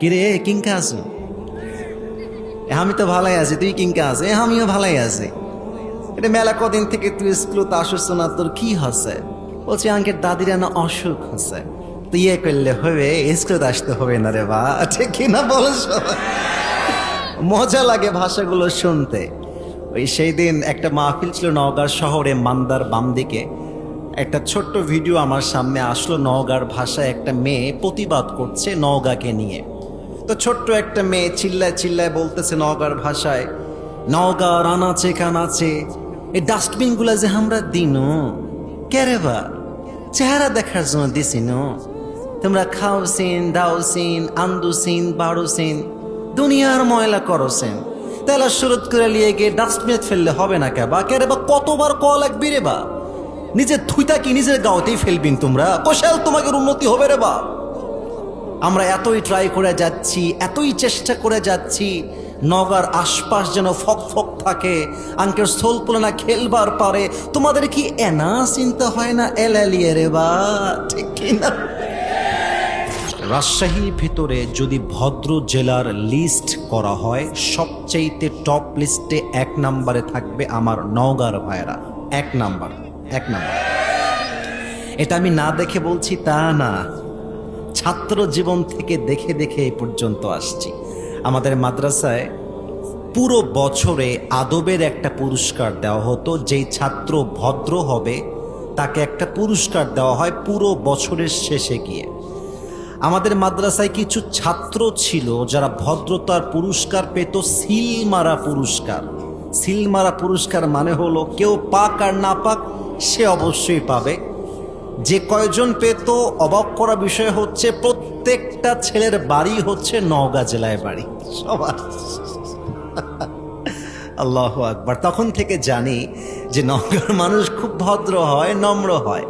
কিরে কিংকা আছো? আমি তো ভালাই আছি, তুই কিংকা আছে? আমিও ভালাই আছি। এটা মেলা কদিন থেকে তুই স্কুল তো আসছ না, তোর কি হচ্ছে? বলছি আঙ্কের দাদিরা না অসুখ হচ্ছে, তো ইয়ে করলে হবে, স্কুলে আসতে হবে না রে বা, ঠিক কিনা বলো? মজা লাগে ভাষাগুলো শুনতে। ওই সেই দিন একটা মাহফিল ছিল নওগাঁ শহরে, মান্দার বাম দিকে। একটা ছোট্ট ভিডিও আমার সামনে আসলো, নওগাঁর ভাষায় একটা মেয়ে প্রতিবাদ করছে নওগাঁকে নিয়ে। তো ছোট্ট একটা মেয়ে চিল্লায় চিল্লায় বলতেছে নওগাঁর ভাষায়, নওগাঁর আনাচে কানাচে এই ডাস্টবিনগুলা যে আমরা দিনু কেরে বা চেহারা দেখার জন্য দিছিনু, তোমরা খাওসিন দাওসিন আন্দুসিন বাড়ুসিন দুনিয়ার ময়লা করছেন, তেলা সুরত করে লিয়ে গিয়ে ডাস্টবিনে ফেললে হবে না কে বা? কেরে বা কতবার ক লাগবি রে বা? নিজের থুইতা কি নিজের গাওতেই ফেলবিন তোমরা? কোশাল তোমাকে উন্নতি হবে রে বা? আমরা এতই ট্রাই করে যাচ্ছি, এতই চেষ্টা করে যাচ্ছি, নওগাঁর আশপাশ যেন ফক ফক থাকে, আঙ্কের সোল পোলানা খেলবার পারে। তোমাদের কি এনা চিন্তা হয় না এলালিয়ে রে বা? ঠিক কিনা? রাজশাহীর ভিতরে যদি ভদ্র জেলার লিস্ট করা হয়, সবচেয়ে টপ লিস্টে 1 নম্বরে থাকবে আমার নওগাঁর ভাইরা। 1 নাম্বার। এটা আমি না দেখে বলছি তা না, ছাত্র জীবন থেকে দেখে দেখে এই পর্যন্ত আসছি। আমাদের মাদ্রাসায় পুরো বছরে আদবের একটা পুরস্কার দেওয়া হতো, যেই ছাত্র ভদ্র হবে তাকে একটা পুরস্কার দেওয়া হয় পুরো বছরের শেষে গিয়ে। আমাদের মাদ্রাসায় কিছু ছাত্র ছিল যারা ভদ্রতার পুরস্কার পেত সিলমারা পুরস্কার। সিলমারা পুরস্কার মানে হলো কেউ পাক আর না পাক সে অবশ্যই পাবে। যে কয়জন পেত, অবাক করা বিষয় হচ্ছে প্রত্যেকটা ছেলের বাড়ি হচ্ছে নওগাঁ জেলায় বাড়ি, সবার। আল্লাহু আকবার। তখন থেকে জানি যে নওগাঁর মানুষ খুব ভদ্র হয়, নম্র হয়।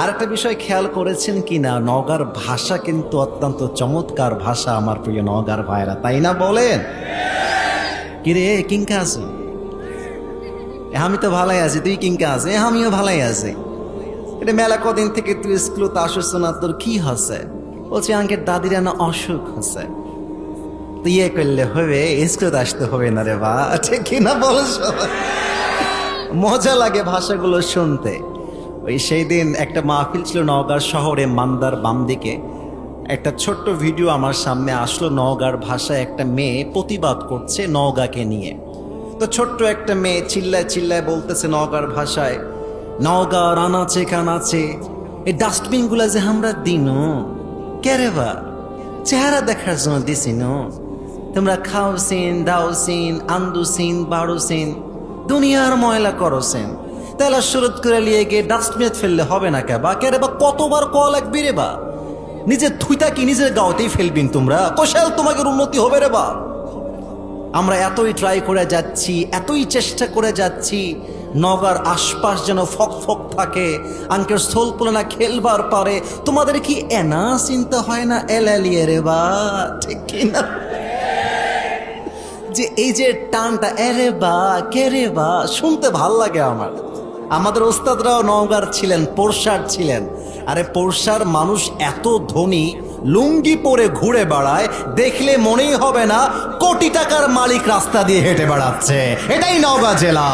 আর একটা বিষয় খেয়াল করেছেন কি না, নওগাঁর ভাষা কিন্তু অত্যন্ত চমৎকার ভাষা আমার প্রিয় নওগাঁর ভাইরা, তাই না বলেন? কিরে কিংকা আছো? আমি তো ভালাই আছি, তুই কিংকা আছে? আমিও ভালাই আছি। এটা মেলা কদিন থেকে তুই স্কুল তো আসছ না, তোর কি হচ্ছে? বলছি আঙ্কের দাদিরা না অসুখ হচ্ছে, তো ইয়ে করলে হবে, স্কুলে আসতে হবে না রে বা, ঠিক কিনা বলো? মজা লাগে ভাষাগুলো শুনতে। ওই সেই দিন একটা মাহফিল ছিল নওগাঁ শহরে, মান্দার বাম দিকে। একটা ছোট্ট ভিডিও আমার সামনে আসলো, নওগাঁর ভাষায় একটা মেয়ে প্রতিবাদ করছে নওগাঁকে নিয়ে। তো ছোট্ট একটা মেয়ে চিল্লায় চিল্লায় বলতেছে নওগাঁর ভাষায়, নওগাঁর আনাচে কানাচে এই ডাস্টবিনগুলা যে আমরা দিনু কেরে বা চেহারা দেখার জন্য দিছিনু, তোমরা খাওসিন দাওসিন আন্দুসিন বাড়ুসিন দুনিয়ার ময়লা করছেন, তেলা সুরত করে লিয়ে গিয়ে ডাস্টবিনে ফেললে হবে না কে বা? কেরে বা কতবার ক লাগবি রে বা? নিজের থুইতা কি নিজের গাওতেই ফেলবিন তোমরা? কোশাল তোমাকে উন্নতি হবে রে বা? আমরা এতই ট্রাই করে যাচ্ছি, এতই চেষ্টা করে যাচ্ছি, নওগাঁর আশপাশ যেন ফক ফক থাকে, আঙ্কের সোল পোলানা খেলবার পারে। তোমাদের কি এনা চিন্তা হয় না এলালিয়ে রে বা? ঠিক কিনা? যে এই যে টানটা এরে বা কেরে বা শুনতে ভাল লাগে আমার। আমাদের ওস্তাদরাও নওগাঁর ছিলেন, পোরশার ছিলেন। আরে পোরশার মানুষ এত ধনী, লুঙ্গি পরে ঘুরে বেড়ায়, দেখলে মনেই হবে না কোটি টাকার মালিক রাস্তা দিয়ে হেঁটে বেড়াচ্ছে। এটাই নওগাঁ জেলা।